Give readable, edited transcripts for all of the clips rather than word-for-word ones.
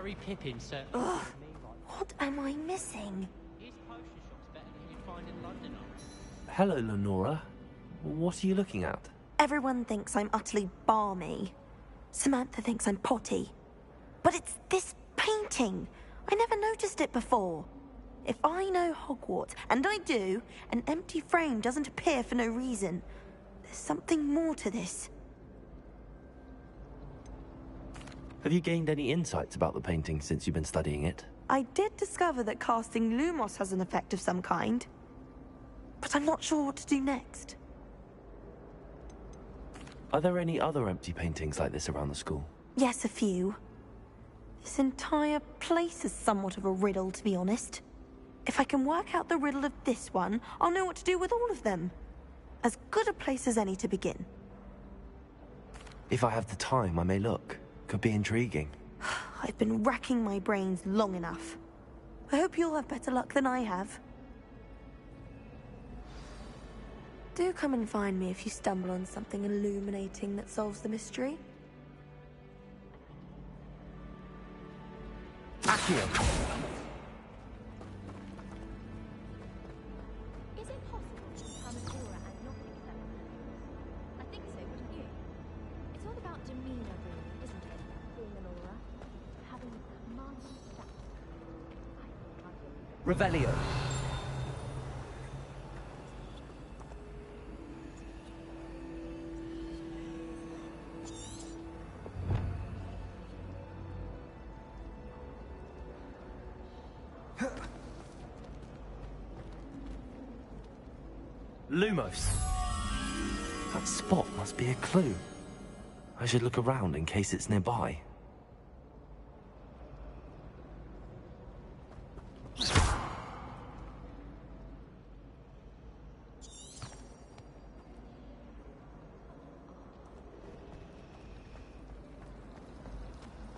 Harry Pippin, sir. Ugh, what am I missing? His potion shop's better than you'd find in London. Hello, Lenora. What are you looking at? Everyone thinks I'm utterly balmy. Samantha thinks I'm potty. But it's this painting. I never noticed it before. If I know Hogwarts, and I do, an empty frame doesn't appear for no reason. There's something more to this. Have you gained any insights about the painting since you've been studying it? I did discover that casting Lumos has an effect of some kind. But I'm not sure what to do next. Are there any other empty paintings like this around the school? Yes, a few. This entire place is somewhat of a riddle, to be honest. If I can work out the riddle of this one, I'll know what to do with all of them. As good a place as any to begin. If I have the time, I may look. Could be intriguing. I've been racking my brains long enough. I hope you'll have better luck than I have. Do come and find me if you stumble on something illuminating that solves the mystery. Accio! Is it possible to become an aura and not accept it? I think so, wouldn't you? It's all about demeanor, really, isn't it? Being an aura. Having commanding status. Revelio! Lumos! That spot must be a clue. I should look around in case it's nearby.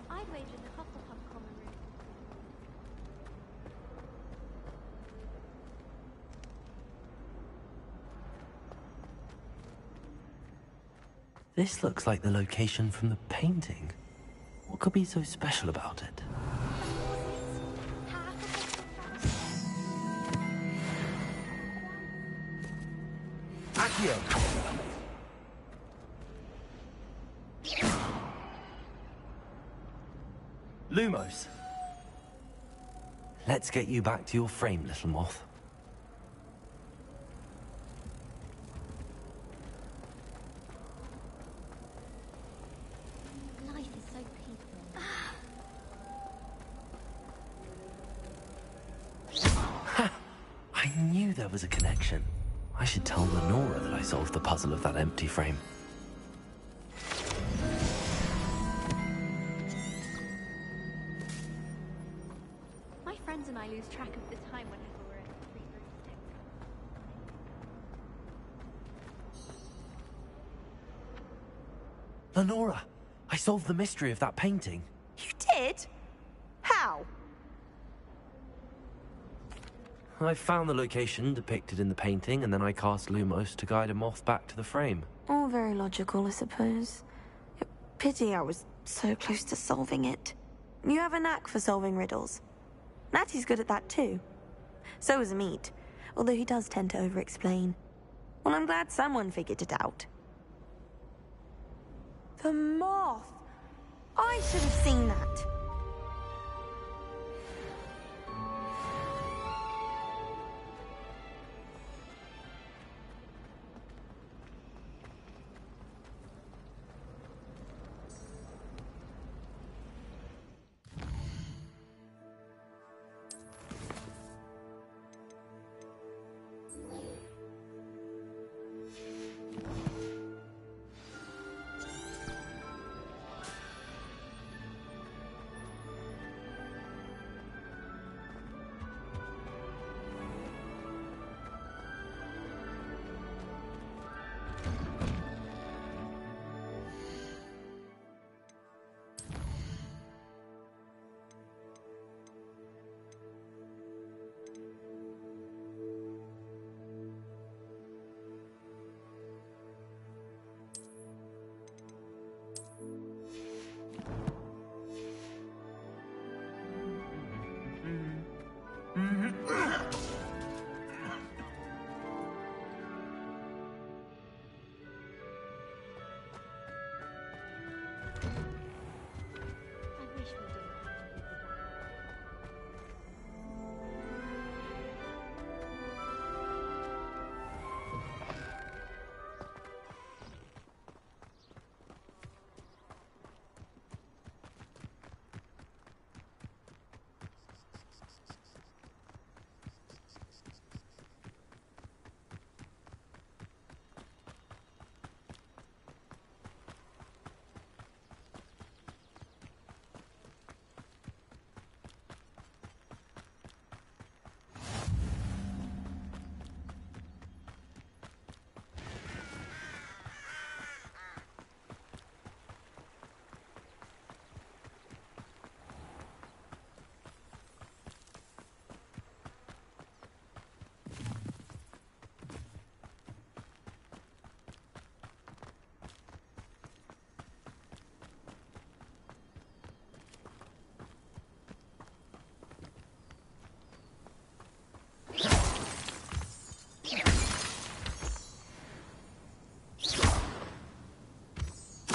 I'd wager the Hufflepuff common room. This looks like the location from the painting. What could be so special about it? Accio! Lumos! Let's get you back to your frame, little moth. Life is so peaceful. Ha! I knew there was a connection. I should tell Lenora that I solved the puzzle of that empty frame. My friends and I lose track of the time whenever we're at the Three Rooms. Lenora! I solved the mystery of that painting. You did? How? I found the location depicted in the painting, and then I cast Lumos to guide a moth back to the frame. All very logical, I suppose. Pity I was so close to solving it. You have a knack for solving riddles. Natty's good at that too. So is Amit, although he does tend to over-explain. Well, I'm glad someone figured it out. The moth! I should have seen that.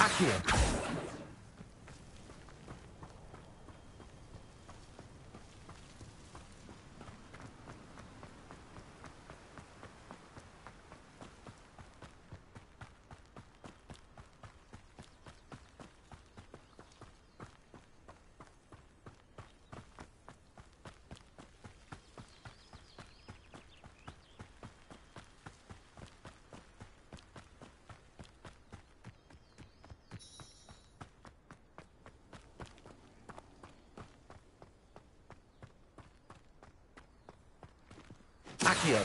Accio! Accio!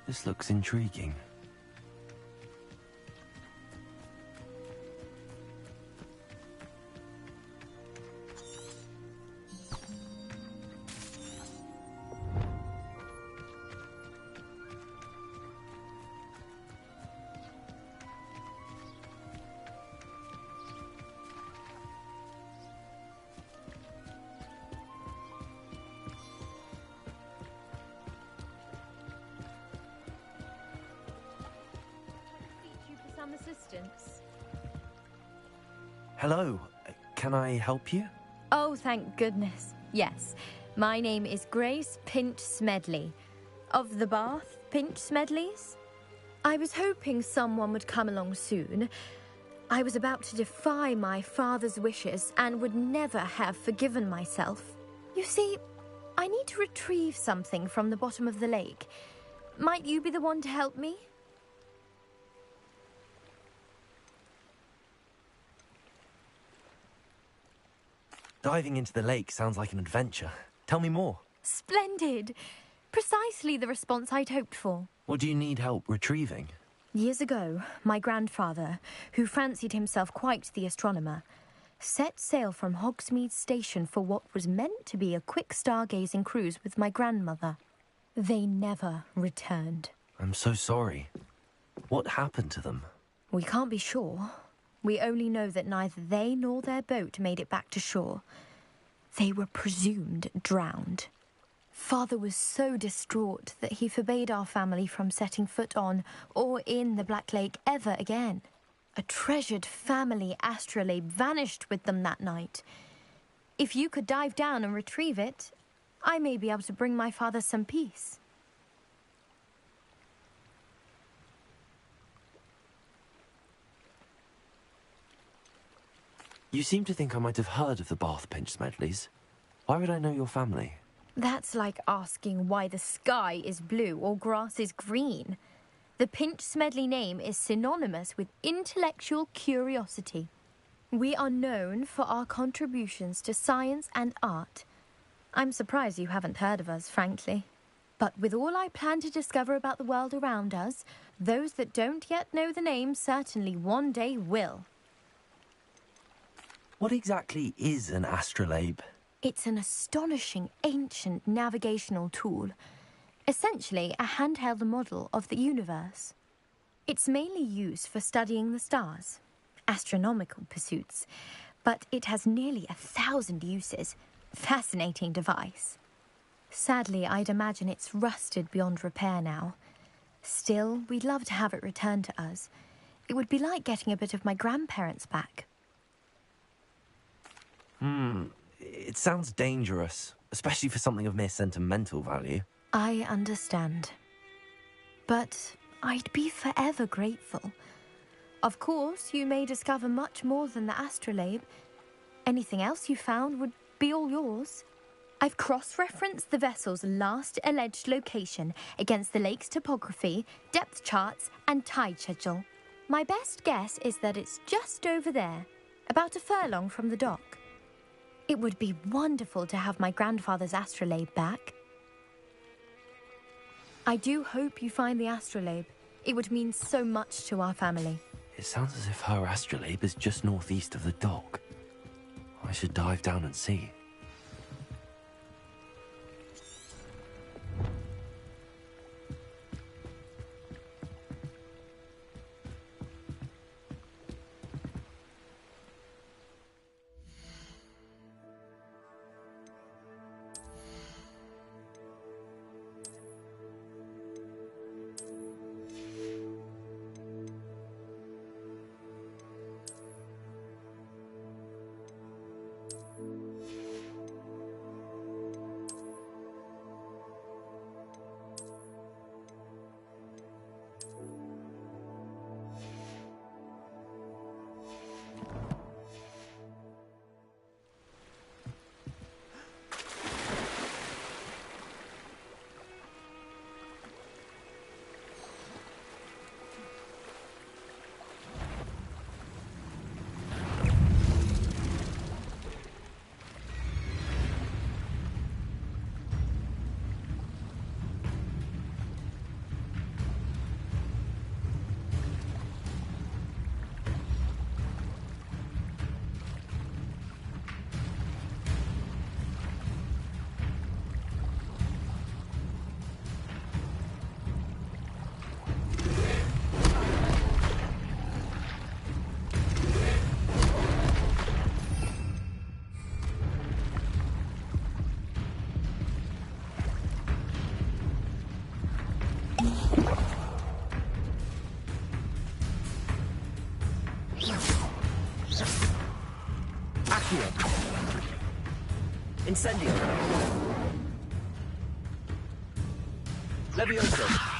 This looks intriguing. You for some assistance? Hello, can I help you? Oh, thank goodness. Yes. My name is Grace Pinch Smedley. Of the Bath Pinch Smedleys? I was hoping someone would come along soon. I was about to defy my father's wishes and would never have forgiven myself. You see, I need to retrieve something from the bottom of the lake. Might you be the one to help me? Diving into the lake sounds like an adventure. Tell me more. Splendid! Precisely the response I'd hoped for. What do you need help retrieving? Years ago, my grandfather, who fancied himself quite the astronomer, set sail from Hogsmeade Station for what was meant to be a quick stargazing cruise with my grandmother. They never returned. I'm so sorry. What happened to them? We can't be sure. We only know that neither they nor their boat made it back to shore. They were presumed drowned. Father was so distraught that he forbade our family from setting foot on or in the Black Lake ever again. A treasured family astrolabe vanished with them that night. If you could dive down and retrieve it, I may be able to bring my father some peace. You seem to think I might have heard of the Bath Pinch Smedleys. Why would I know your family? That's like asking why the sky is blue or grass is green. The Pinch Smedley name is synonymous with intellectual curiosity. We are known for our contributions to science and art. I'm surprised you haven't heard of us, frankly. But with all I plan to discover about the world around us, those that don't yet know the name certainly one day will. What exactly is an astrolabe? It's an astonishing ancient navigational tool. Essentially a handheld model of the universe. It's mainly used for studying the stars, astronomical pursuits, but it has nearly 1,000 uses. Fascinating device. Sadly, I'd imagine it's rusted beyond repair now. Still, we'd love to have it returned to us. It would be like getting a bit of my grandparents back. It sounds dangerous, especially for something of mere sentimental value. I understand. But I'd be forever grateful. Of course, you may discover much more than the astrolabe. Anything else you found would be all yours. I've cross-referenced the vessel's last alleged location against the lake's topography, depth charts, and tide schedule. My best guess is that it's just over there, about a furlong from the dock. It would be wonderful to have my grandfather's astrolabe back. I do hope you find the astrolabe. It would mean so much to our family. It sounds as if her astrolabe is just northeast of the dock. I should dive down and see. Incendio. Levioso.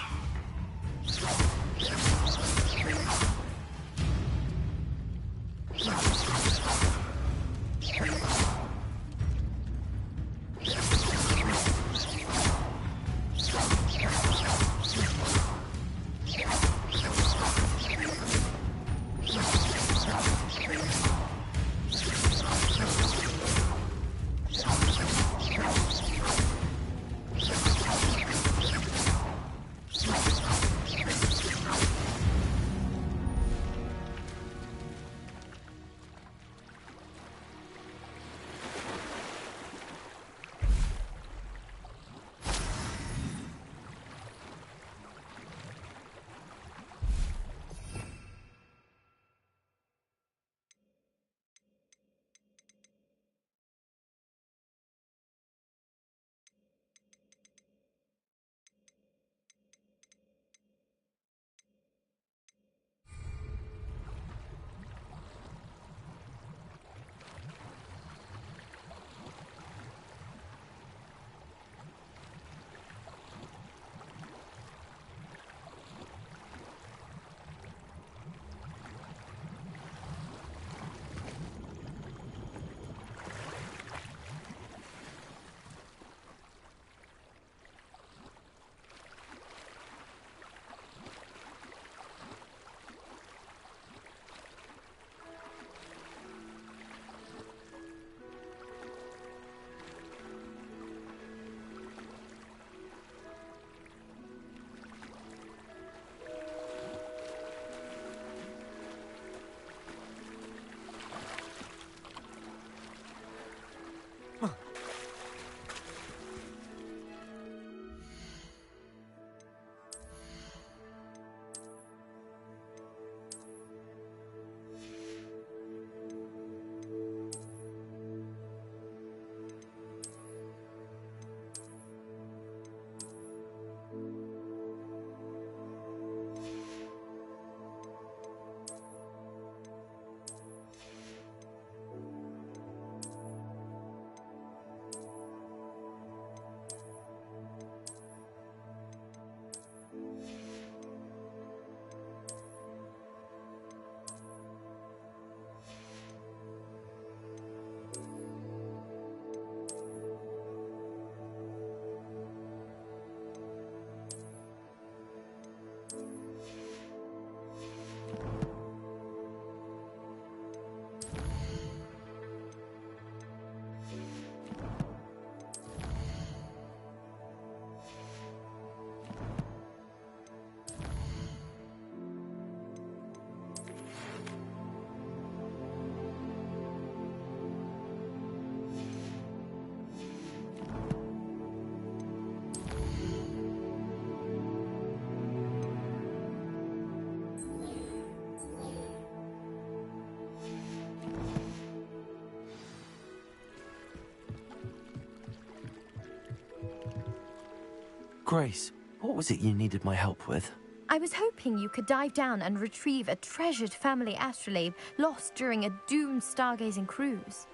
Grace, what was it you needed my help with? I was hoping you could dive down and retrieve a treasured family astrolabe lost during a doomed stargazing cruise.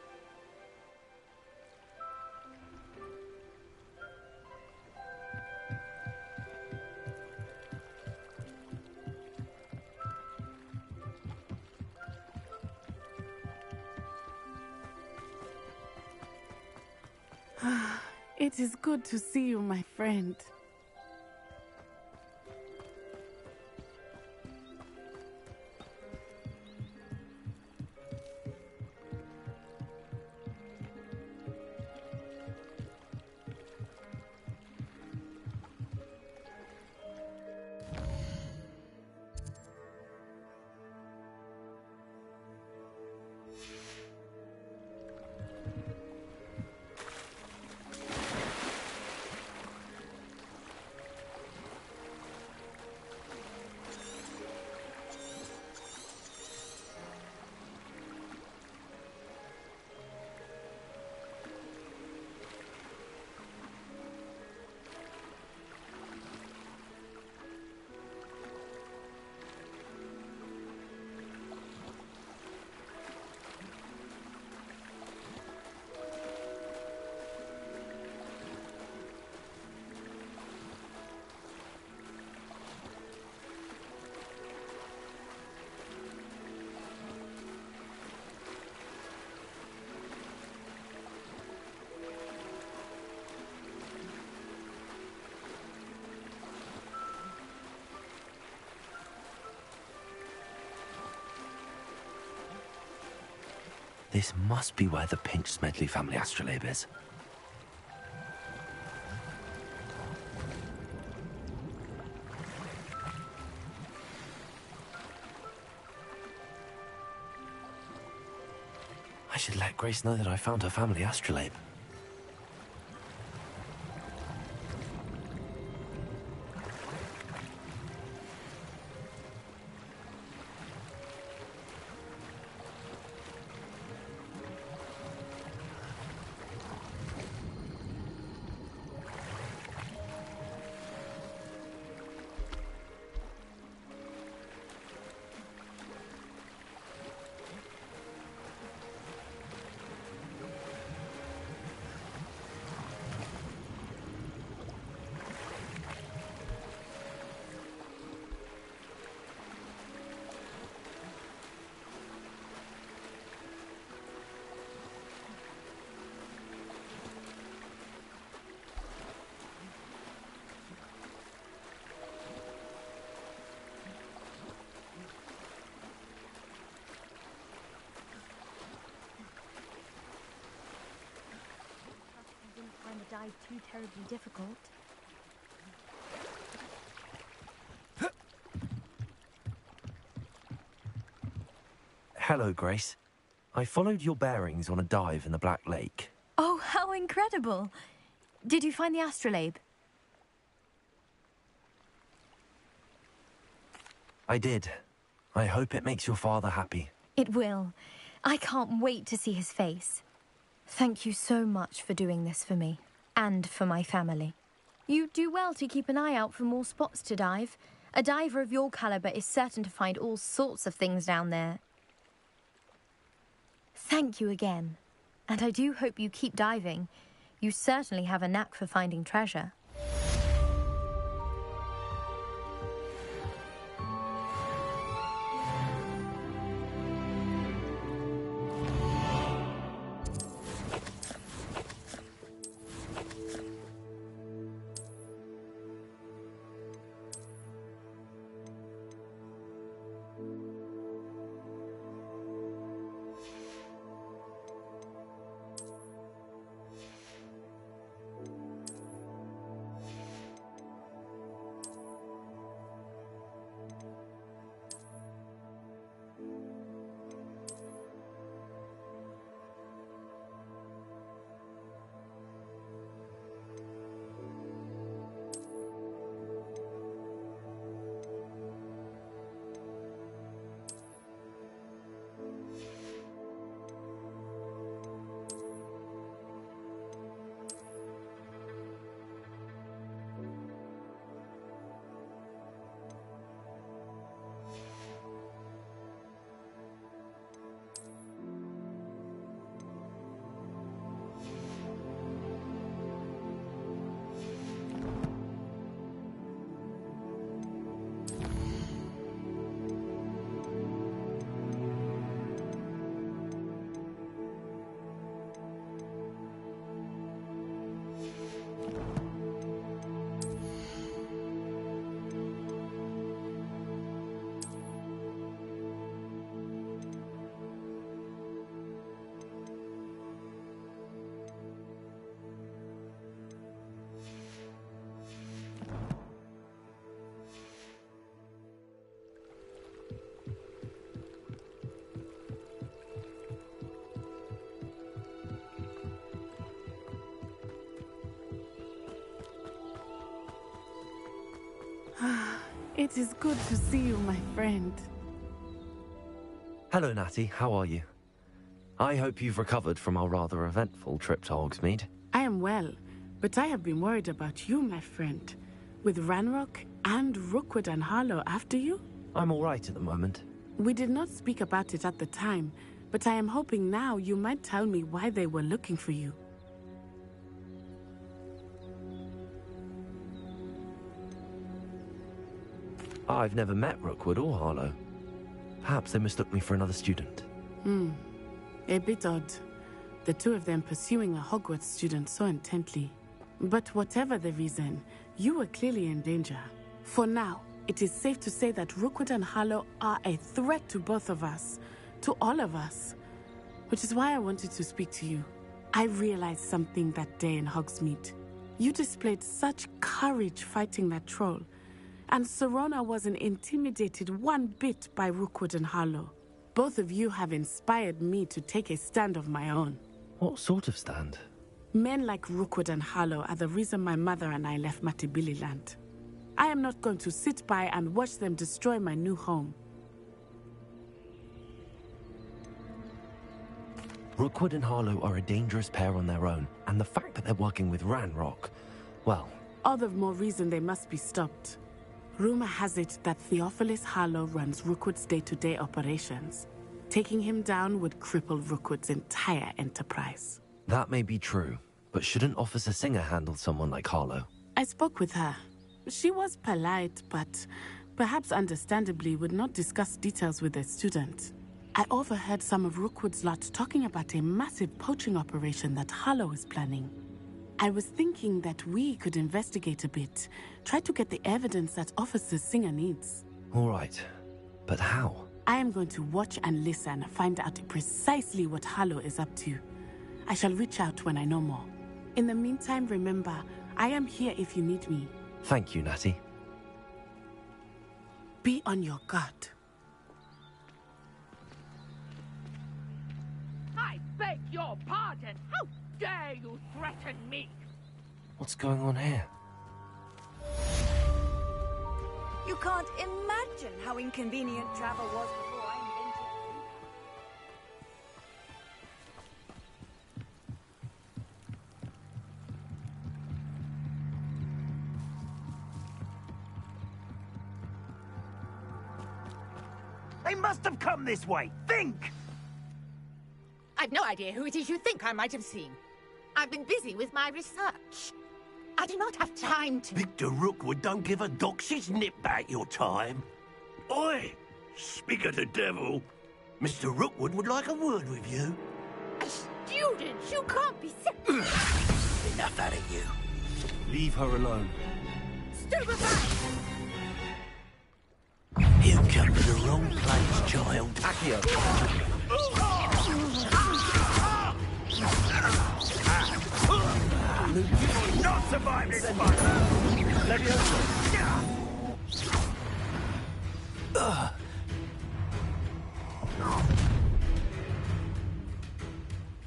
It is good to see you, my friend. This must be where the Pinch Smedley family astrolabe is. I should let Grace know that I found her family astrolabe. Dive too terribly difficult. Hello, Grace. I followed your bearings on a dive in the Black Lake. Oh, how incredible! Did you find the astrolabe? I did. I hope it makes your father happy. It will. I can't wait to see his face. Thank you so much for doing this for me. And for my family. You do well to keep an eye out for more spots to dive. A diver of your caliber is certain to find all sorts of things down there. Thank you again. And I do hope you keep diving. You certainly have a knack for finding treasure. It is good to see you, my friend. Hello, Natty. How are you? I hope you've recovered from our rather eventful trip to Hogsmeade. I am well, but I have been worried about you, my friend. With Ranrock and Rookwood and Harlow after you? I'm all right at the moment. We did not speak about it at the time, but I am hoping now you might tell me why they were looking for you. I've never met Rookwood or Harlow. Perhaps they mistook me for another student. A bit odd. The two of them pursuing a Hogwarts student so intently. But whatever the reason, you were clearly in danger. For now, it is safe to say that Rookwood and Harlow are a threat to both of us. To all of us. Which is why I wanted to speak to you. I realized something that day in Hogsmeade. You displayed such courage fighting that troll. And Serona wasn't intimidated one bit by Rookwood and Harlow. Both of you have inspired me to take a stand of my own. What sort of stand? Men like Rookwood and Harlow are the reason my mother and I left Matibili land. I am not going to sit by and watch them destroy my new home. Rookwood and Harlow are a dangerous pair on their own, and the fact that they're working with Ranrock, well... All the more reason they must be stopped. Rumor has it that Theophilus Harlow runs Rookwood's day-to-day operations. Taking him down would cripple Rookwood's entire enterprise. That may be true, but shouldn't Officer Singer handle someone like Harlow? I spoke with her. She was polite, but perhaps understandably would not discuss details with a student. I overheard some of Rookwood's lot talking about a massive poaching operation that Harlow is planning. I was thinking that we could investigate a bit, try to get the evidence that Officer Singer needs. All right, but how? I am going to watch and listen, find out precisely what Harlow is up to. I shall reach out when I know more. In the meantime, remember, I am here if you need me. Thank you, Natty. Be on your guard. I beg your pardon. How dare you threaten me? What's going on here? You can't imagine how inconvenient travel was before I invented it. They must have come this way. Think! I've no idea who it is you think I might have seen. I've been busy with my research. I do not have time to... Victor Rookwood don't give a doxy's nip back your time. Oi! Speak of the devil. Mr. Rookwood would like a word with you. A student? You can't be sick. Enough out of you. Leave her alone. Stupefy! You come to the wrong place, child. Accio! You will not survive this fight!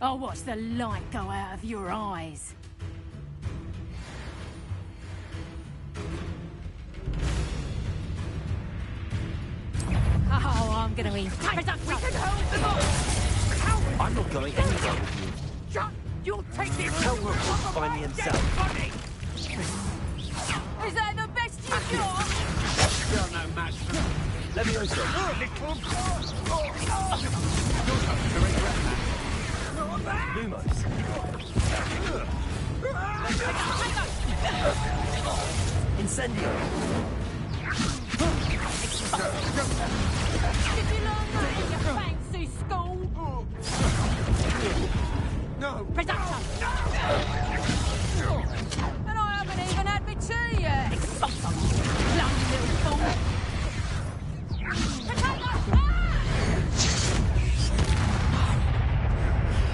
I'll watch the light go out of your eyes. Oh, I'm gonna eat. We can hold them off! I'm not going anywhere with you. Shut! You'll take this! Tell Rookwood to find me himself. Is that the best you've got? You're no match for me. Levioso! Lumos! Incendio! Did you learn that in your fancy school? No! Presumption! And I haven't even had my tea yet. Expulsum! Bloody little fool!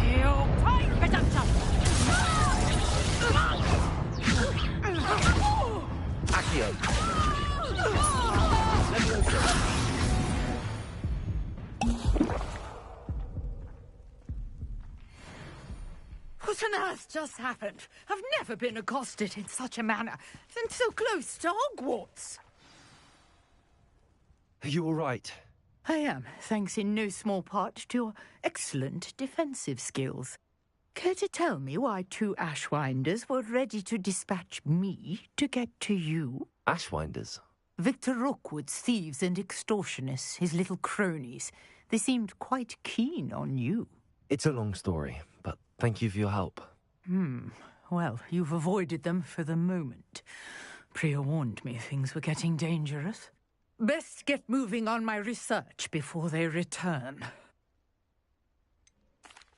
You take presumption! Accio! Levioso! What on earth just happened? I've never been accosted in such a manner, and so close to Hogwarts. Are you all right? I am, thanks in no small part to your excellent defensive skills. Care to tell me why 2 Ashwinders were ready to dispatch me to get to you? Ashwinders? Victor Rookwood's thieves and extortionists, his little cronies. They seemed quite keen on you. It's a long story, but thank you for your help. Well, you've avoided them for the moment. Priya warned me things were getting dangerous. Best get moving on my research before they return.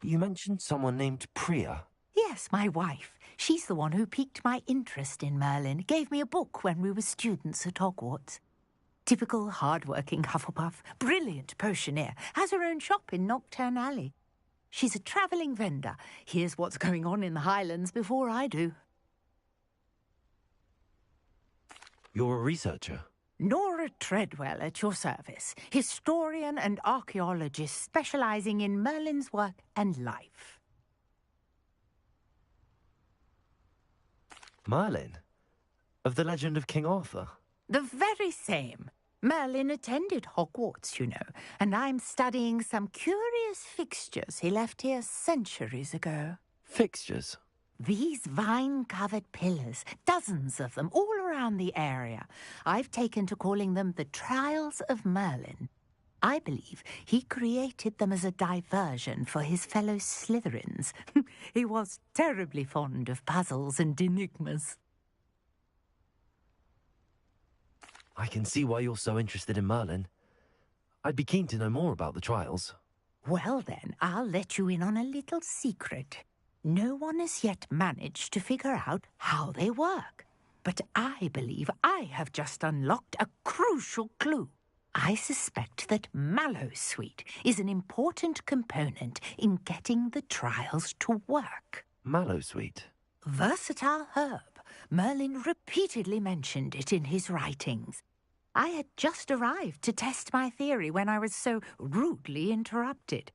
You mentioned someone named Priya. Yes, my wife. She's the one who piqued my interest in Merlin. Gave me a book when we were students at Hogwarts. Typical hard-working Hufflepuff. Brilliant potioneer. Has her own shop in Knockturn Alley. She's a travelling vendor. Hears what's going on in the Highlands before I do. You're a researcher? Nora Treadwell at your service. Historian and archaeologist specialising in Merlin's work and life. Merlin? Of the legend of King Arthur? The very same. Merlin attended Hogwarts, you know, and I'm studying some curious fixtures he left here centuries ago. Fixtures? These vine-covered pillars, dozens of them, all around the area. I've taken to calling them the Trials of Merlin. I believe he created them as a diversion for his fellow Slytherins. He was terribly fond of puzzles and enigmas. I can see why you're so interested in Merlin. I'd be keen to know more about the trials. Well then, I'll let you in on a little secret. No one has yet managed to figure out how they work. But I believe I have just unlocked a crucial clue. I suspect that Mallowsweet is an important component in getting the trials to work. Mallowsweet? Versatile herb. Merlin repeatedly mentioned it in his writings. I had just arrived to test my theory when I was so rudely interrupted.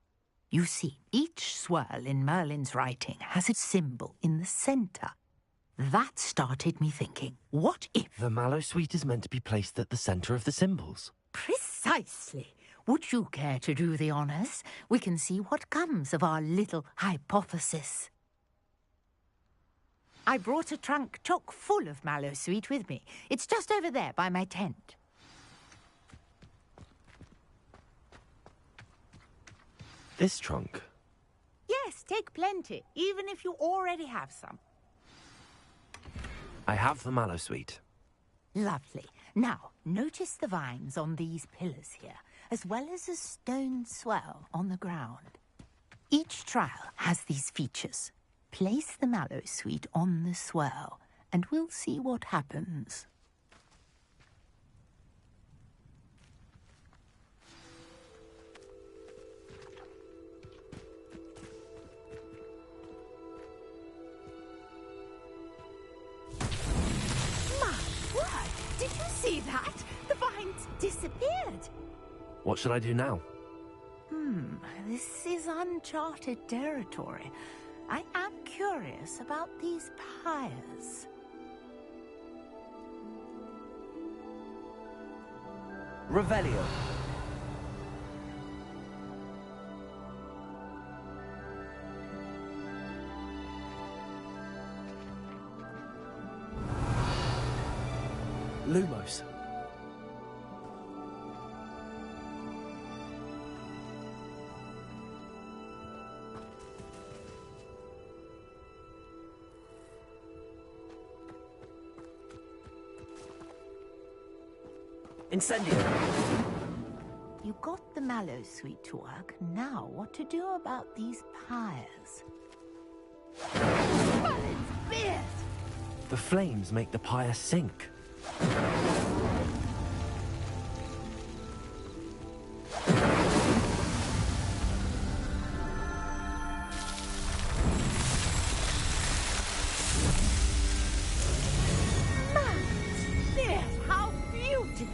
You see, each swirl in Merlin's writing has a symbol in the centre. That started me thinking, what if... The Mallowsweet is meant to be placed at the centre of the symbols. Precisely. Would you care to do the honours? We can see what comes of our little hypothesis. I brought a trunk chock full of Mallowsweet with me. It's just over there by my tent. This trunk? Yes, take plenty, even if you already have some. I have the Mallowsweet. Lovely. Now, notice the vines on these pillars here, as well as a stone swell on the ground. Each trial has these features. Place the Mallowsweet on the swirl, and we'll see what happens. My word! Did you see that? The vines disappeared. What should I do now? This is uncharted territory. I am curious about these pyres. Revelio. Lumos. Incendio. You got the Mallowsweet to work. Now what to do about these pyres? Merlin's beard! The flames make the pyre sink. Merlin's beard! How beautiful!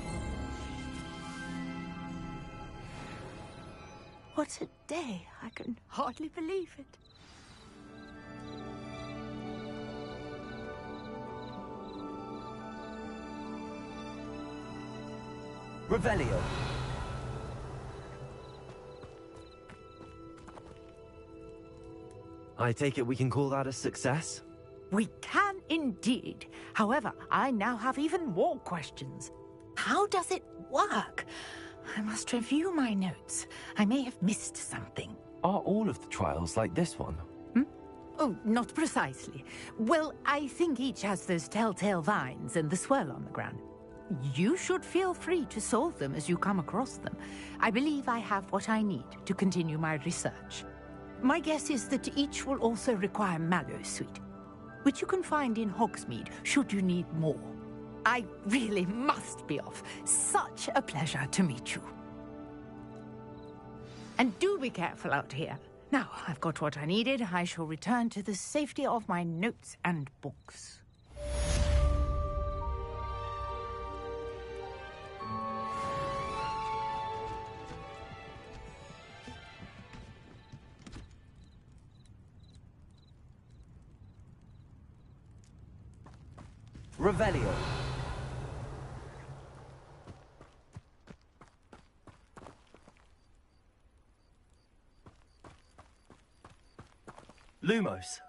What a day! I can hardly believe it. Revelio. I take it we can call that a success? We can indeed. However, I now have even more questions. How does it work? I must review my notes. I may have missed something. Are all of the trials like this one? Oh, not precisely. Well, I think each has those telltale vines and the swirl on the ground. You should feel free to solve them as you come across them. I believe I have what I need to continue my research. My guess is that each will also require mallow sweet, which you can find in Hogsmeade should you need more. I really must be off. Such a pleasure to meet you. And do be careful out here. Now, I've got what I needed. I shall return to the safety of my notes and books. Revelio. Lumos.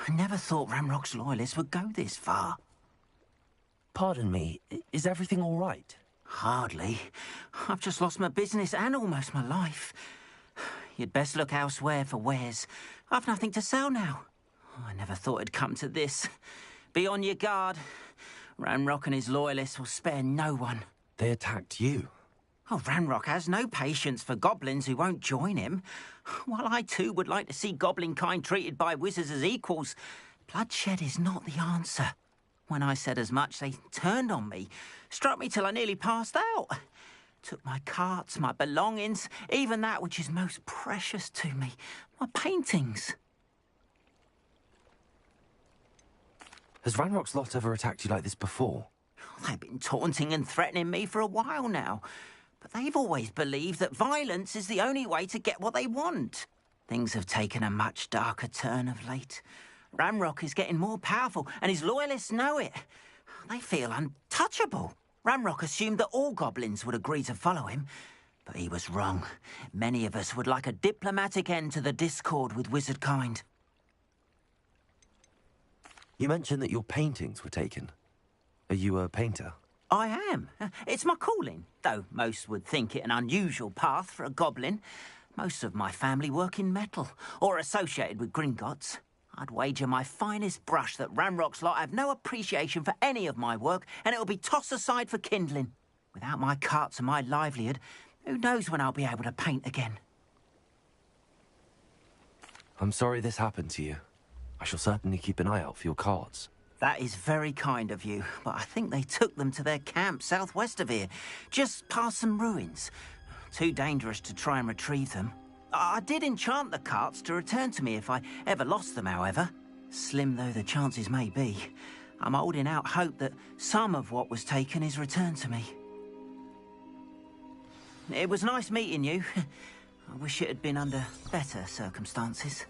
I never thought Ramrock's loyalists would go this far. Pardon me, is everything all right? Hardly. I've just lost my business and almost my life. You'd best look elsewhere for wares. I've nothing to sell now. I never thought it'd come to this. Be on your guard. Ranrock and his loyalists will spare no one. They attacked you. Oh, Ranrock has no patience for goblins who won't join him. While I too would like to see goblin kind treated by wizards as equals, bloodshed is not the answer. When I said as much, they turned on me, struck me till I nearly passed out. Took my carts, my belongings, even that which is most precious to me, my paintings. Has Ranrock's lot ever attacked you like this before? They've been taunting and threatening me for a while now. But they've always believed that violence is the only way to get what they want. Things have taken a much darker turn of late. Ranrock is getting more powerful, and his loyalists know it. They feel untouchable. Ranrock assumed that all goblins would agree to follow him, but he was wrong. Many of us would like a diplomatic end to the discord with wizard kind. You mentioned that your paintings were taken. Are you a painter? I am. It's my calling, though most would think it an unusual path for a goblin. Most of my family work in metal, or associated with Gringotts. I'd wager my finest brush that Ranrock's lot have no appreciation for any of my work, and it'll be tossed aside for kindling. Without my carts and my livelihood, who knows when I'll be able to paint again? I'm sorry this happened to you. I shall certainly keep an eye out for your carts. That is very kind of you, but I think they took them to their camp southwest of here, just past some ruins. Too dangerous to try and retrieve them. I did enchant the carts to return to me if I ever lost them, however. Slim though the chances may be, I'm holding out hope that some of what was taken is returned to me. It was nice meeting you. I wish it had been under better circumstances.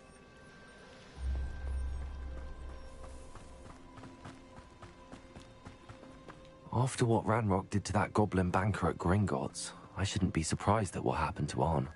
After what Ranrock did to that goblin banker at Gringotts, I shouldn't be surprised at what happened to Arn.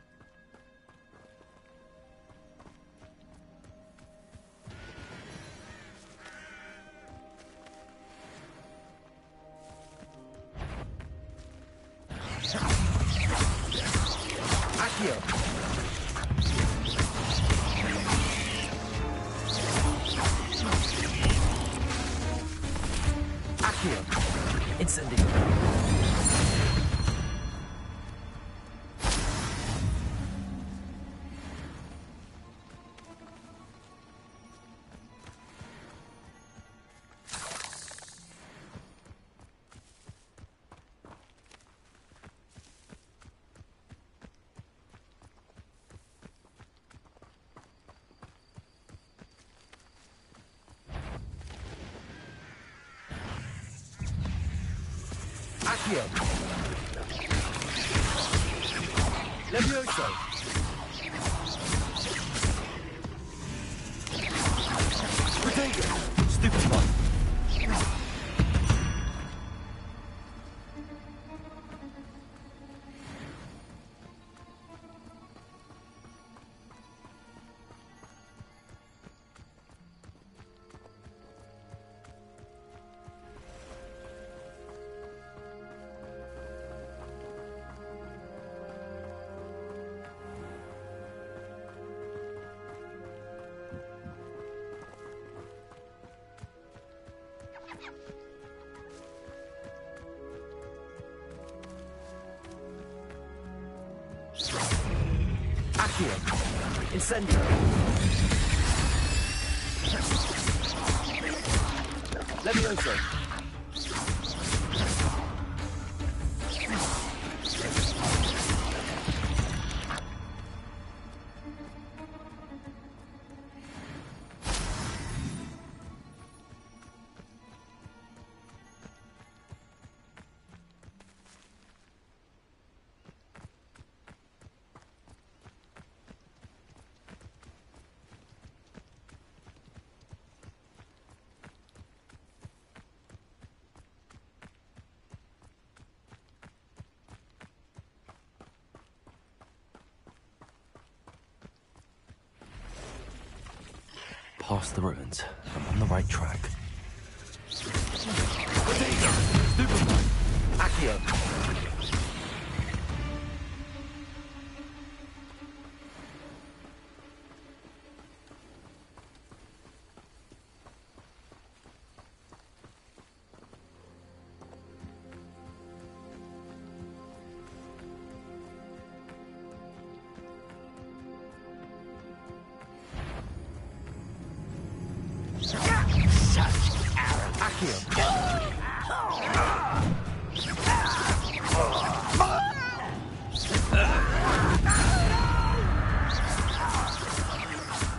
Accio. Levioso. Protego. Stupefy. Accio. Incendio. Levioso. Past the ruins. I'm on the right track. Accio.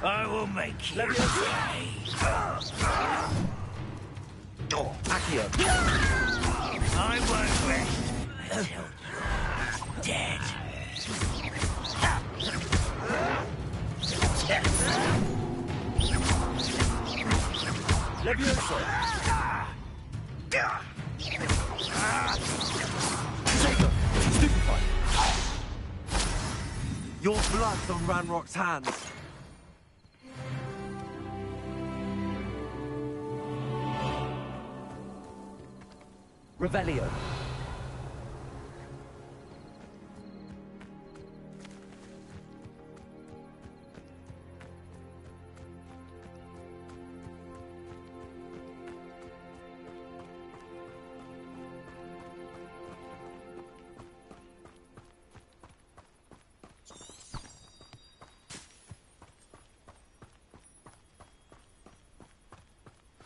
I will make you Accio. I won't rest until you're dead. Levioso. Stupefy. Your blood's on Ranrock's hands. Revelio.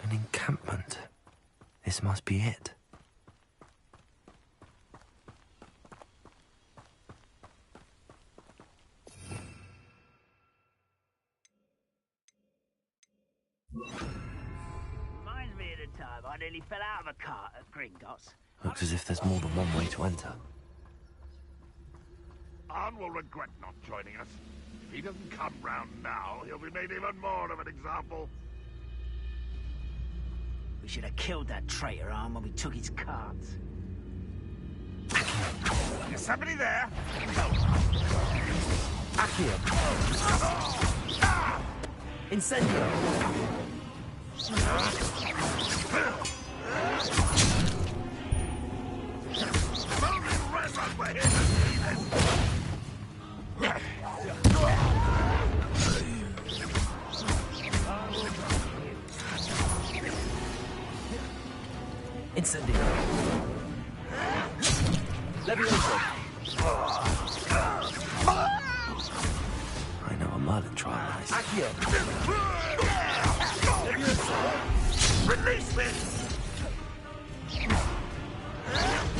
An encampment. This must be it. Reminds me of the time I nearly fell out of a cart at Gringotts. Looks as if there's more than one way to enter. Arn will regret not joining us. If he doesn't come round now, he'll be made even more of an example. We should have killed that traitor Arn when we took his carts. Is somebody there? Accio. Incendio. Incendio. Levioso. I know a Merlin trial nice. Accio. Levioso. Release me!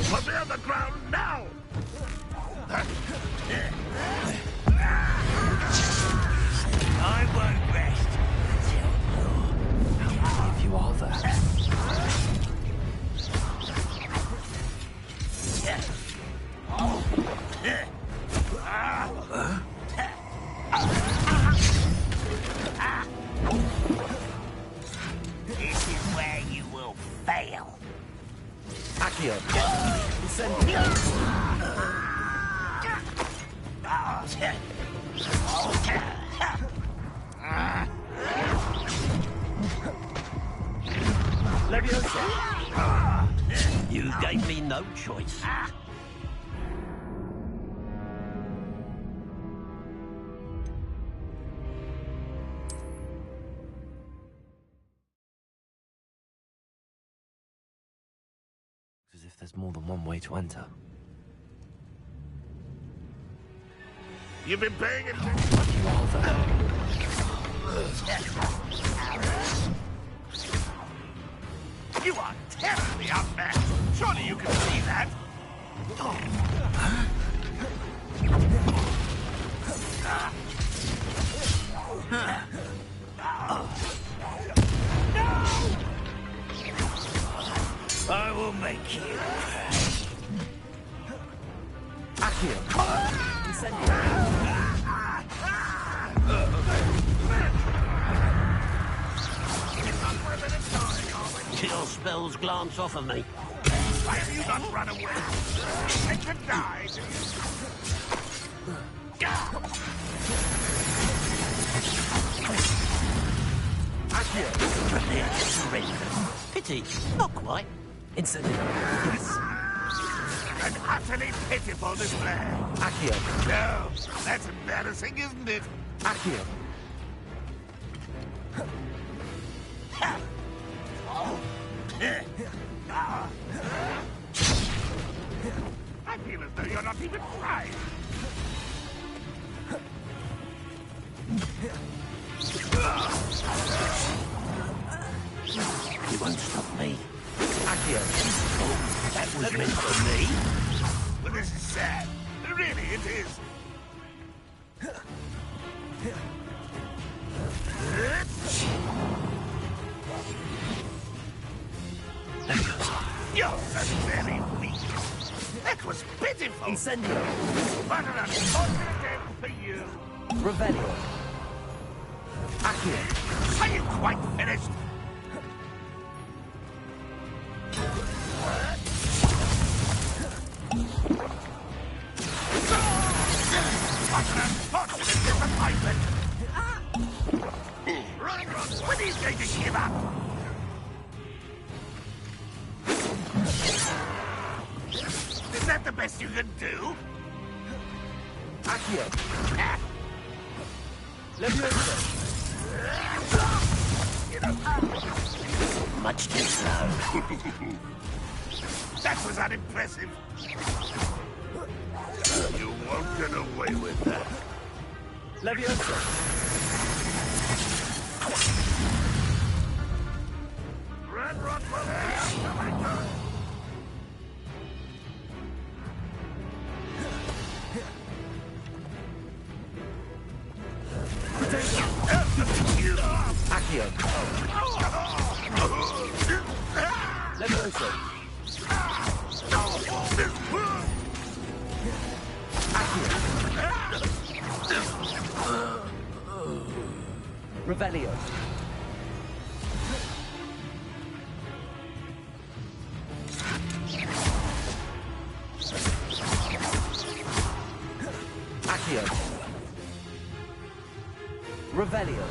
Put me on the ground now! I won't rest until you're How many of you are there? Accio. Incendio. Leviosa. You gave me no choice. As if there's more than one way to enter. You've been paying attention. You are terribly outmatched. Surely you can see that. I will make you. Accio. Incendio. Your spells glance off of me. Why have you not run away? I could die. Accio. Prepare to surrender. Pity, not quite. Incendio. Yes. An utterly pitiful display. Accio. No, that's embarrassing, isn't it? Accio. I feel as though you're not even trying. You won't stop me. Accio. Oh, that was meant for me. Well, this is sad. Really, it is. You're very weak. That was pitiful. Incendio. What an unfortunate end for you. Revelio. Accio. Are you quite finished? What an unfortunate disappointment. Run, when he's going to give up. Is that the best you can do? Accio. Leviosa. Much too slow. That was unimpressive. You won't get away with that. Leviosa. Run, run, run. Oh my God. Accio. Leviosa. Revelio. Accio. Revelio.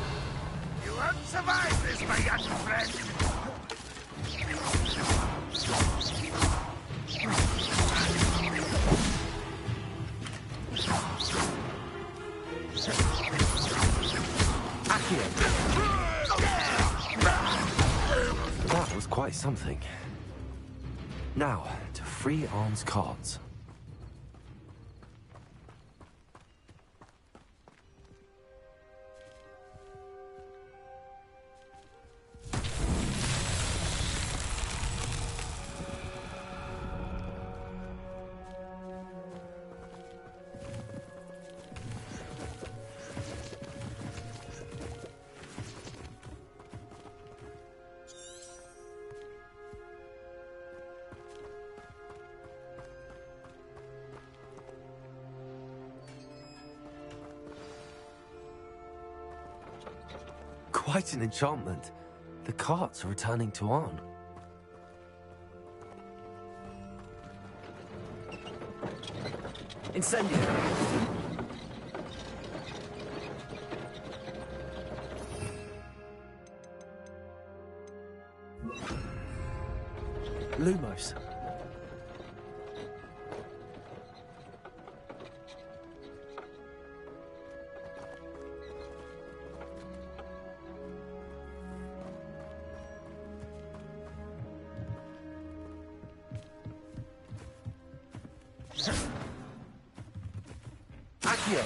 You won't survive this, my young friend. That was quite something. Now, to free Arm's cards. Quite an enchantment. The carts are returning to Arn. Incendio. Lumos. Accio.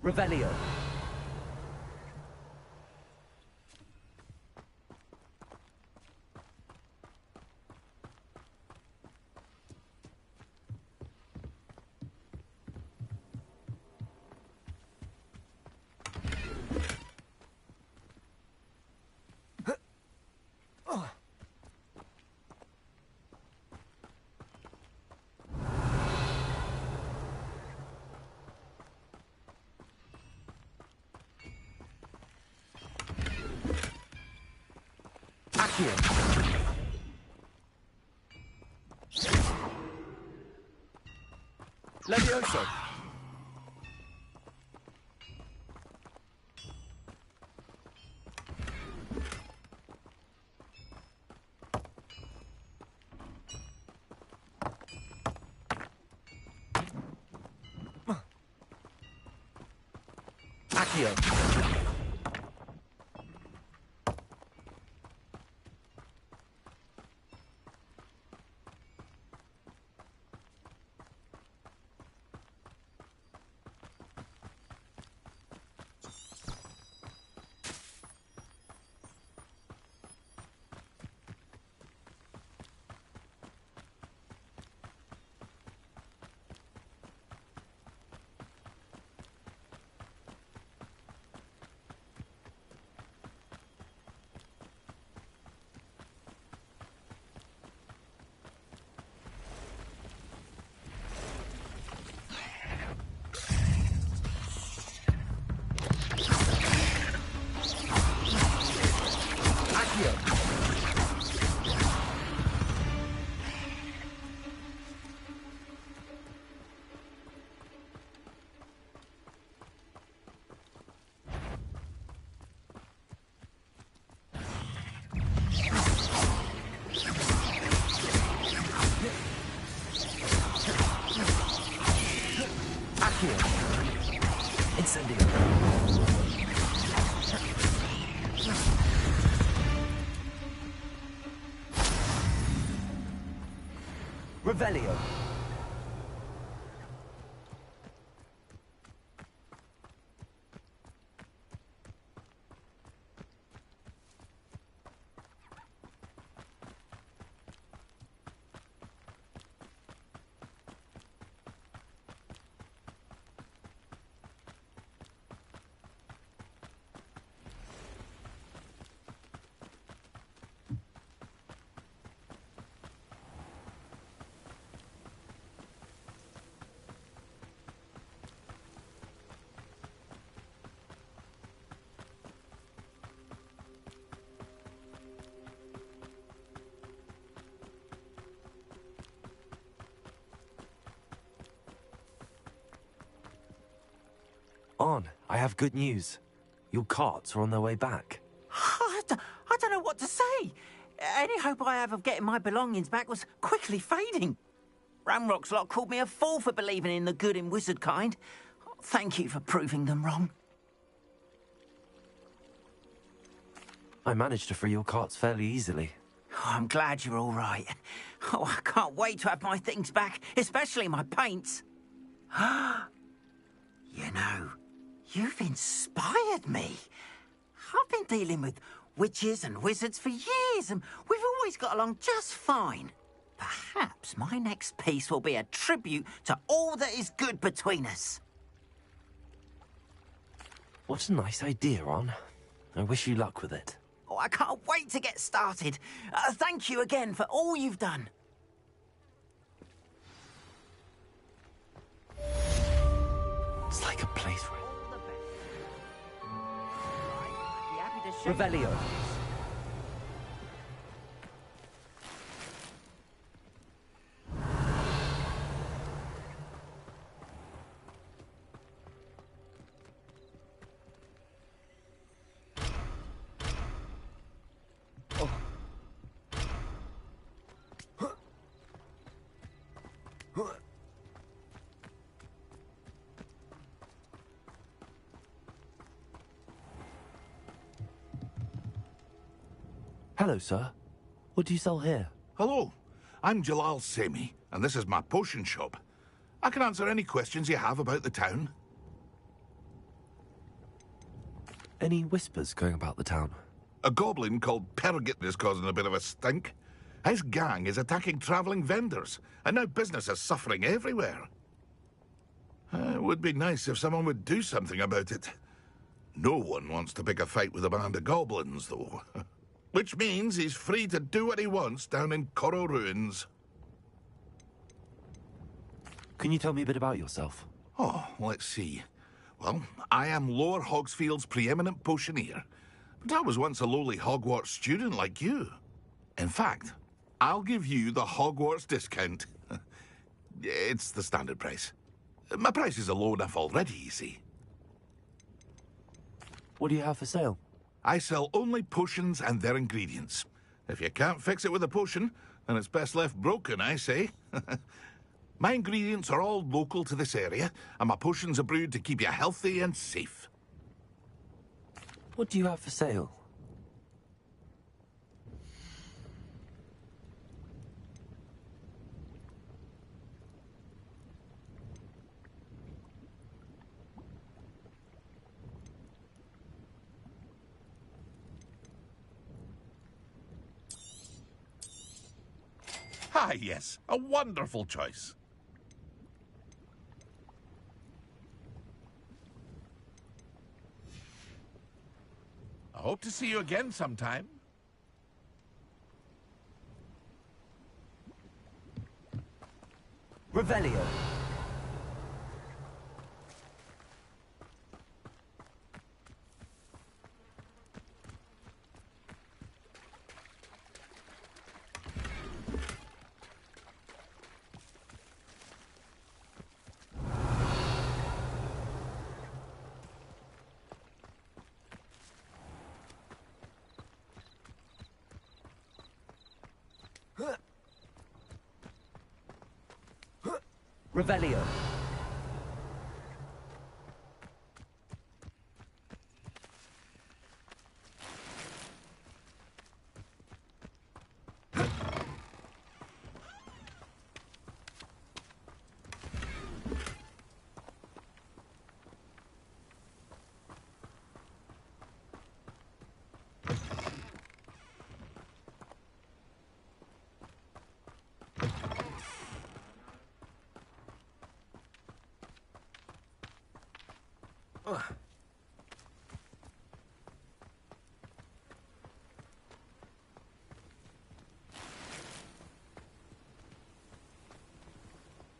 Revelio. Accio. Levioso. Accio. Incendio. Revelio. On, I have good news. Your carts are on their way back. I don't know what to say. Any hope I have of getting my belongings back was quickly fading. Ramrock's lot called me a fool for believing in the good in wizard kind. Thank you for proving them wrong. I managed to free your carts fairly easily. Oh, I'm glad you're all right. Oh, I can't wait to have my things back, especially my paints. You know, you've inspired me. I've been dealing with witches and wizards for years, and we've always got along just fine. Perhaps my next piece will be a tribute to all that is good between us. What a nice idea, Ron. I wish you luck with it. Oh, I can't wait to get started. Thank you again for all you've done. It's like a place where... All the best. Right, I'd be happy to Revelio. Hello, sir. What do you sell here? Hello, I'm Jalal Semi, and this is my potion shop. I can answer any questions you have about the town. Any whispers going about the town? A goblin called Pergit is causing a bit of a stink. His gang is attacking travelling vendors, and now business is suffering everywhere. It would be nice if someone would do something about it. No one wants to pick a fight with a band of goblins, though. Which means he's free to do what he wants down in Corro Ruins. Can you tell me a bit about yourself? Oh, let's see. Well, I am Lower Hogsfield's preeminent potioneer. But I was once a lowly Hogwarts student like you. In fact, I'll give you the Hogwarts discount. It's the standard price. My prices are low enough already, you see. What do you have for sale? I sell only potions and their ingredients. If you can't fix it with a potion, then it's best left broken, I say. My ingredients are all local to this area, and my potions are brewed to keep you healthy and safe. What do you have for sale? Ah, yes, a wonderful choice. I hope to see you again sometime. Revelio. Revelio.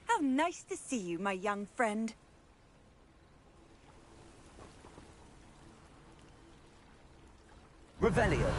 How nice to see you, my young friend. Revelio.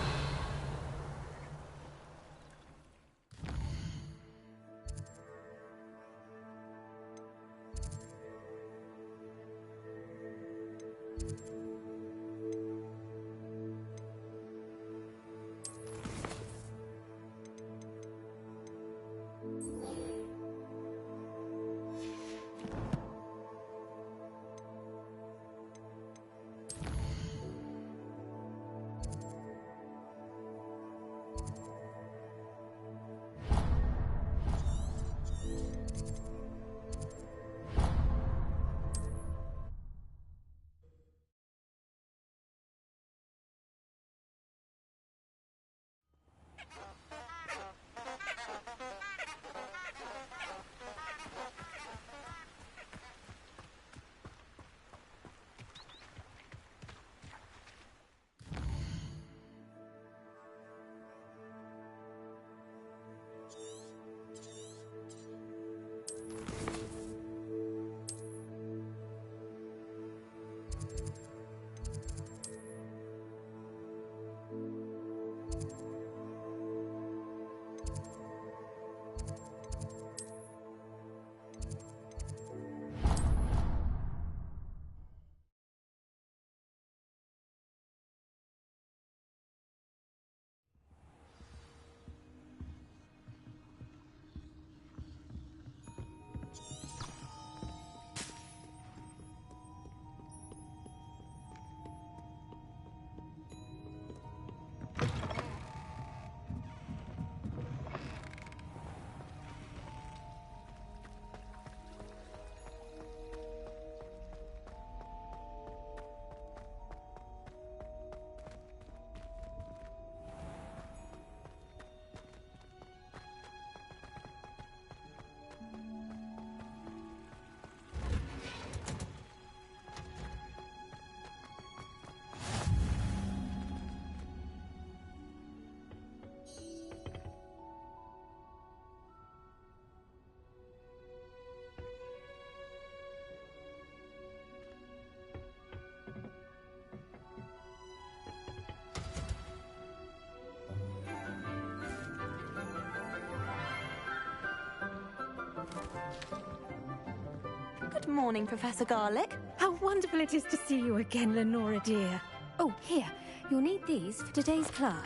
Good morning, Professor Garlic. How wonderful it is to see you again, Lenora dear. Oh, here. You'll need these for today's class.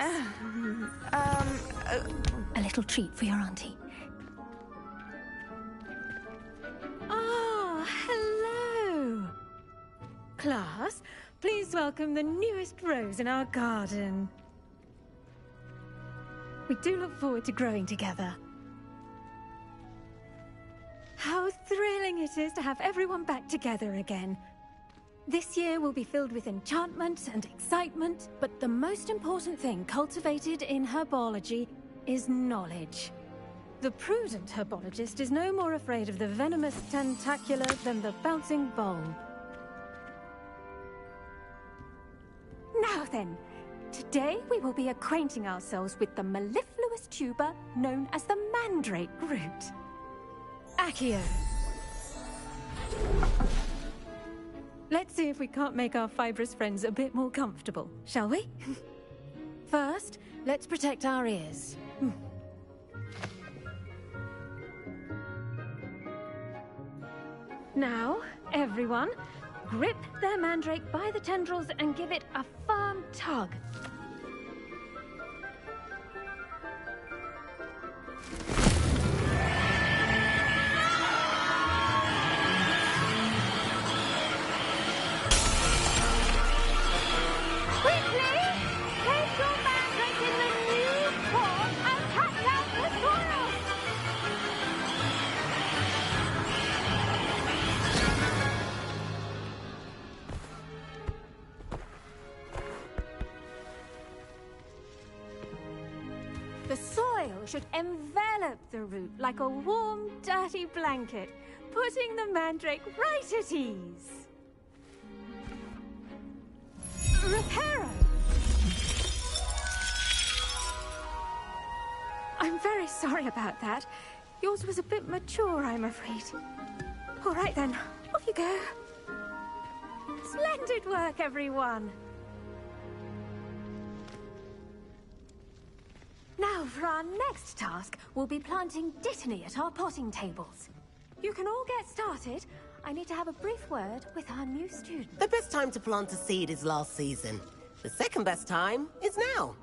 A little treat for your auntie. Ah, hello. Class, please welcome the newest rose in our garden. We do look forward to growing together. How thrilling it is to have everyone back together again. This year will be filled with enchantment and excitement, but the most important thing cultivated in herbology is knowledge. The prudent herbologist is no more afraid of the venomous tentacula than the bouncing bulb. Now then, today we will be acquainting ourselves with the mellifluous tuber known as the mandrake root. Accio. Let's see if we can't make our fibrous friends a bit more comfortable, shall we? First, let's protect our ears. Now, everyone, grip their mandrake by the tendrils and give it a firm tug. The soil should envelop the root like a warm, dirty blanket, putting the mandrake right at ease. Reparo! I'm very sorry about that. Yours was a bit mature, I'm afraid. All right then, off you go. Splendid work, everyone! Now, for our next task, we'll be planting Dittany at our potting tables. You can all get started. I need to have a brief word with our new student. The best time to plant a seed is last season. The second best time is now.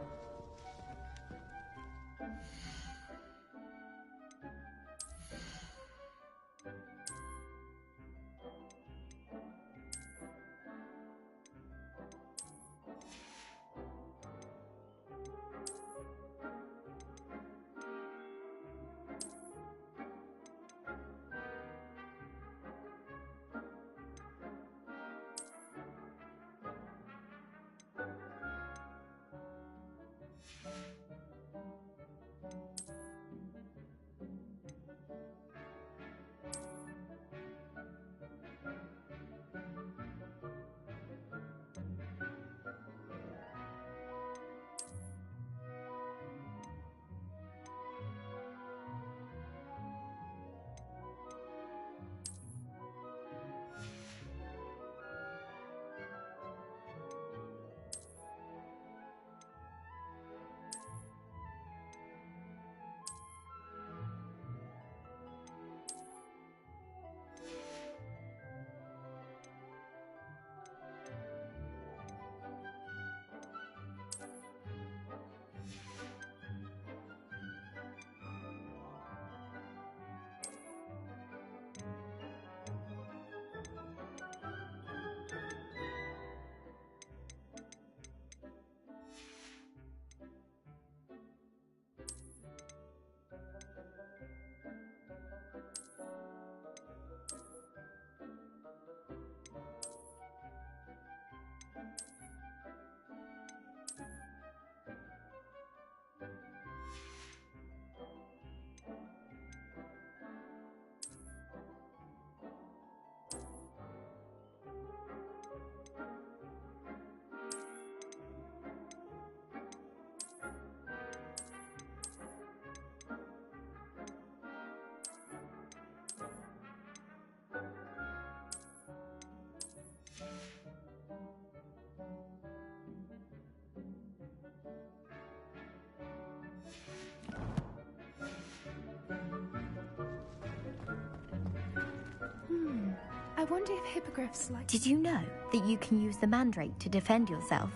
I wonder if hippogriffs like... Did you know that you can use the mandrake to defend yourself?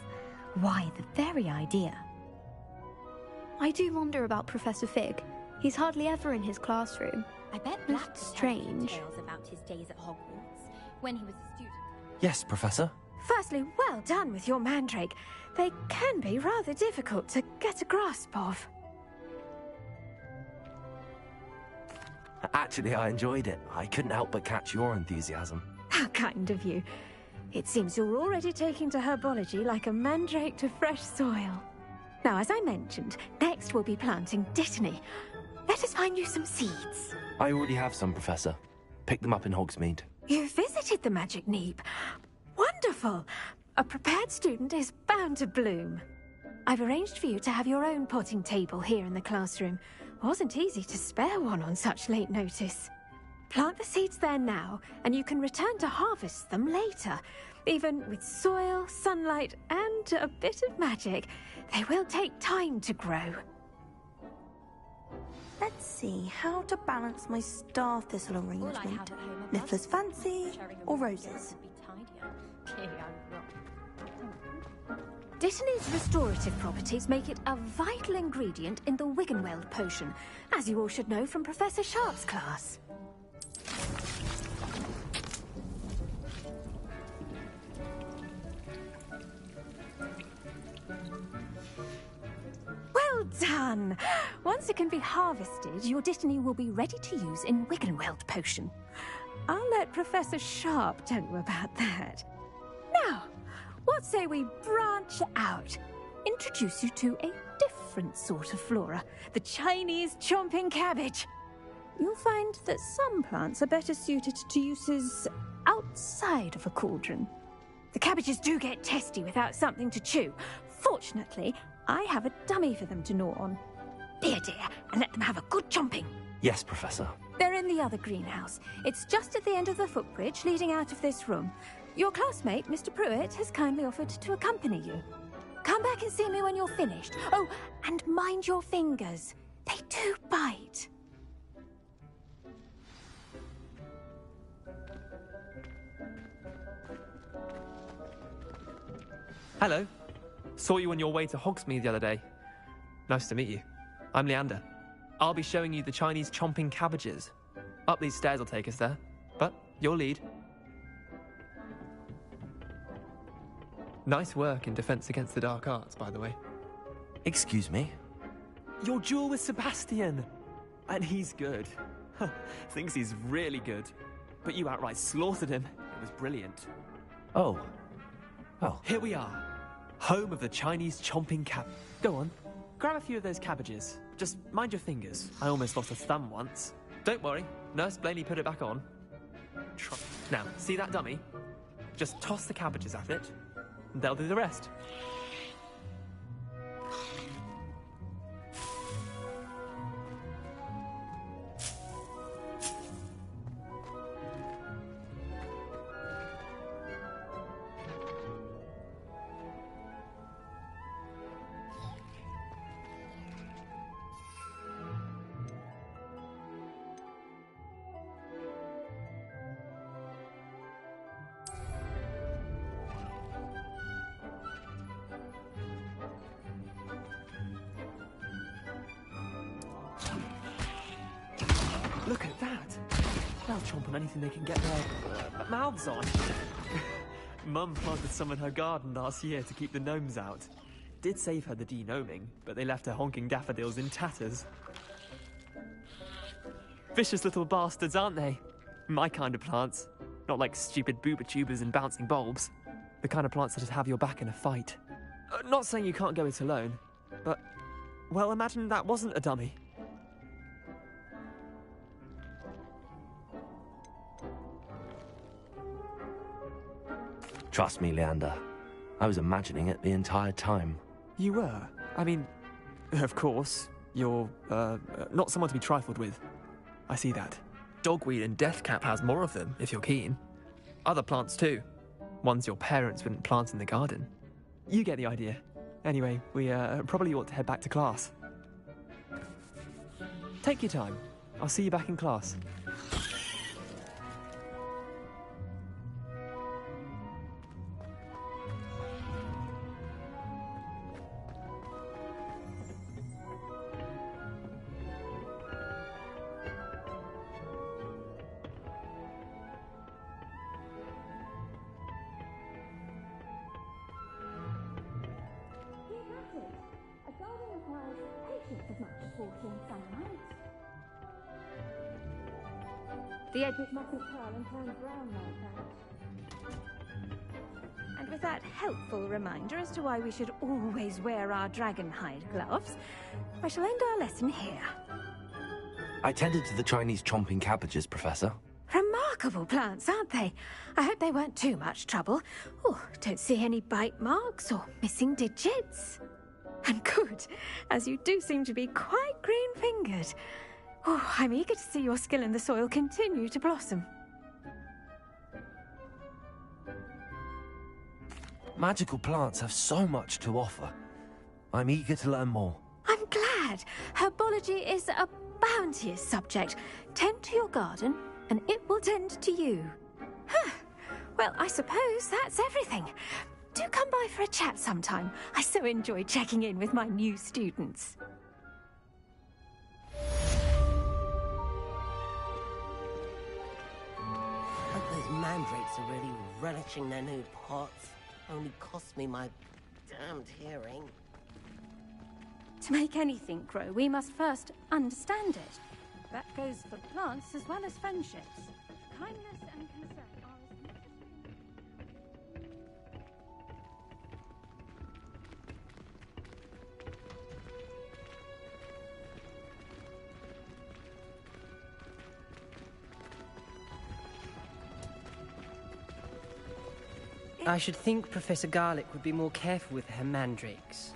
Why, the very idea. I do wonder about Professor Fig. He's hardly ever in his classroom. I bet It's Black strange. Tales about his days at Hogwarts when he was a student. Yes, Professor. Firstly, well done with your mandrake. They can be rather difficult to get a grasp of. Actually, I enjoyed it. I couldn't help but catch your enthusiasm. How kind of you. It seems you're already taking to herbology like a mandrake to fresh soil. Now, as I mentioned, next we'll be planting dittany. Let us find you some seeds. I already have some, Professor. Picked them up in Hogsmeade. You visited the Magic Neep. Wonderful! A prepared student is bound to bloom. I've arranged for you to have your own potting table here in the classroom. Wasn't easy to spare one on such late notice. Plant the seeds there now, and you can return to harvest them later. Even with soil, sunlight, and a bit of magic, they will take time to grow. Let's see, how to balance my star thistle arrangement. Niffler's fancy or roses? Dittany's restorative properties make it a vital ingredient in the Wiggenweld potion, as you all should know from Professor Sharp's class. Well done! Once it can be harvested, your Dittany will be ready to use in Wiggenweld potion. I'll let Professor Sharp tell you about that. Now, what say we branch out? Introduce you to a different sort of flora, the Chinese chomping cabbage. You'll find that some plants are better suited to uses outside of a cauldron. The cabbages do get testy without something to chew. Fortunately, I have a dummy for them to gnaw on. Here, dear, and let them have a good chomping. Yes, Professor. They're in the other greenhouse. It's just at the end of the footbridge leading out of this room. Your classmate, Mr. Pruitt, has kindly offered to accompany you. Come back and see me when you're finished. Oh, and mind your fingers. They do bite. Hello. Saw you on your way to Hogsmeade the other day. Nice to meet you. I'm Leander. I'll be showing you the Chinese chomping cabbages. Up these stairs will take us there, but you'll lead. Nice work in Defense Against the Dark Arts, by the way. Excuse me? Your duel with Sebastian! And he's good. Thinks he's really good. But you outright slaughtered him. It was brilliant. Oh. Here we are. Home of the Chinese chomping cab. Go on. Grab a few of those cabbages. Just mind your fingers. I almost lost a thumb once. Don't worry. Nurse Blaney put it back on. Now, see that dummy? Just toss the cabbages at it. And they'll do the rest. Look at that! They'll chomp on anything they can get their mouths on. Mum planted some in her garden last year to keep the gnomes out. Did save her the de-gnoming, but they left her honking daffodils in tatters. Vicious little bastards, aren't they? My kind of plants. Not like stupid booba tubers and bouncing bulbs. The kind of plants that'd have your back in a fight. Not saying you can't go it alone, but... well, imagine that wasn't a dummy. Trust me, Leander. I was imagining it the entire time. You were? I mean, of course, you're, not someone to be trifled with. I see that. Dogweed and Deathcap has more of them, if you're keen. Other plants too. Ones your parents wouldn't plant in the garden. You get the idea. Anyway, we, probably ought to head back to class. Take your time. I'll see you back in class. The edges mustn't curl and turn brown like that. And with that helpful reminder as to why we should always wear our dragon hide gloves, I shall end our lesson here. I tended to the Chinese chomping cabbages, Professor. Remarkable plants, aren't they? I hope they weren't too much trouble. Oh, don't see any bite marks or missing digits. And good, as you do seem to be quite green-fingered. Oh, I'm eager to see your skill in the soil continue to blossom. Magical plants have so much to offer. I'm eager to learn more. I'm glad. Herbology is a bounteous subject. Tend to your garden, and it will tend to you. Huh. Well, I suppose that's everything. Do come by for a chat sometime. I so enjoy checking in with my new students. Hope those mandrakes are really relishing their new pots. Only cost me my damned hearing. To make anything grow, we must first understand it. That goes for plants as well as friendships. Kindness and concern are as necessary. I should think Professor Garlick would be more careful with her mandrakes.